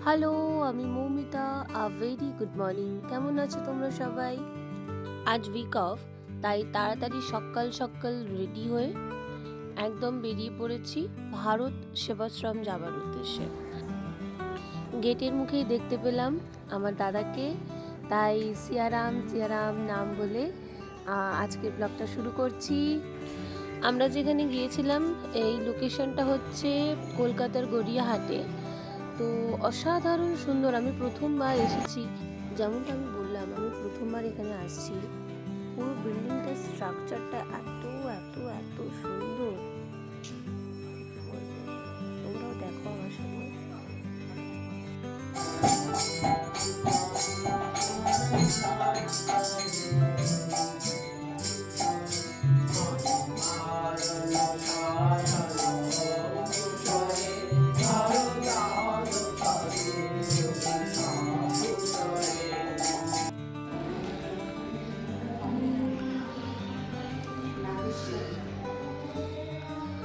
Hello, আমি Moumita. Very good morning. কেমন আছো তোমরা সবাই? আজ উইক অফ, তাই তাড়াতাড়ি সকাল সকাল রেডি হয়ে একদম বেরিয়ে পড়েছি ভারত সেবাশ্রম যাবার উদ্দেশ্যে। গেটের মুখেই দেখতে পেলাম আমার দাদাকে, তাই সিয়ারাম সিয়ারাম নাম বলে আজকের ব্লগটা শুরু করছি। আমরা যেখানে গিয়েছিলাম এই লোকেশনটা হচ্ছে কলকাতার গড়িয়াহাটে। তো অসাধারণ সুন্দর। আমি প্রথমবার এসেছি, যেমনটা আমি বললাম আমি প্রথমবার এখানে আসছি। পুরো বিল্ডিংটার স্ট্রাকচারটা এত এত এত সুন্দর, তোমরাও দেখো আমার সাথে।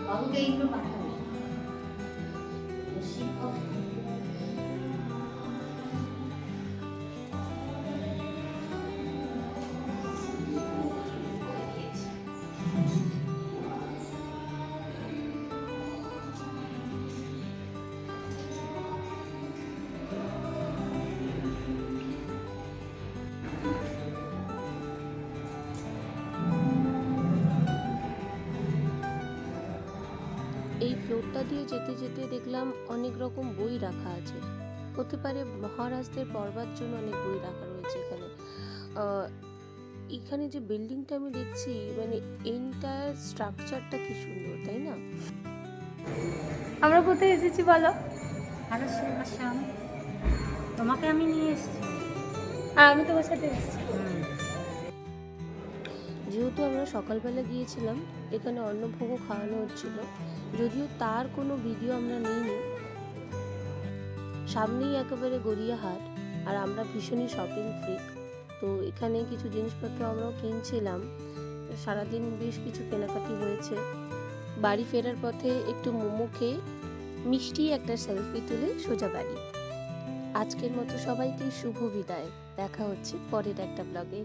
বাবুকে এইগুলো পাঠাবে এই ফ্লোরটা দিয়ে যেতে যেতে দেখলাম অনেক রকম বই রাখা আছে। হতে পারে মহারাজদের পড়বার জন্য অনেক বই রাখা রয়েছে এখানে। এখানে যে বিল্ডিংটা আমি দেখছি, মানে এন্টায়ার স্ট্রাকচারটা কি সুন্দর, তাই না? আমরা কোথায় এসেছি বলো? ভারত সেবাশ্রম। তোমাকে আমি নিয়ে এসেছি আর আমি তোমার সাথে এসেছি। যেহেতু আমরা সকালবেলা গিয়েছিলাম, এখানে অন্নভোগও খাওয়ানো হচ্ছিল, যদিও তার কোনো ভিডিও আমরা নিইনি। সামনেই একেবারে গড়িয়াহাট, আর আমরা ভীষণই শপিং ফ্রিক। তো এখানে কিছু জিনিসপত্র আমরাও কিনছিলাম। সারাদিন বেশ কিছু কেনাকাটি হয়েছে। বাড়ি ফেরার পথে একটু মোমো খেয়ে মিষ্টি একটা সেলফি তুলে সোজা বাড়ি। আজকের মতো সবাইকে শুভ বিদায়। দেখা হচ্ছে পরের একটা ব্লগে।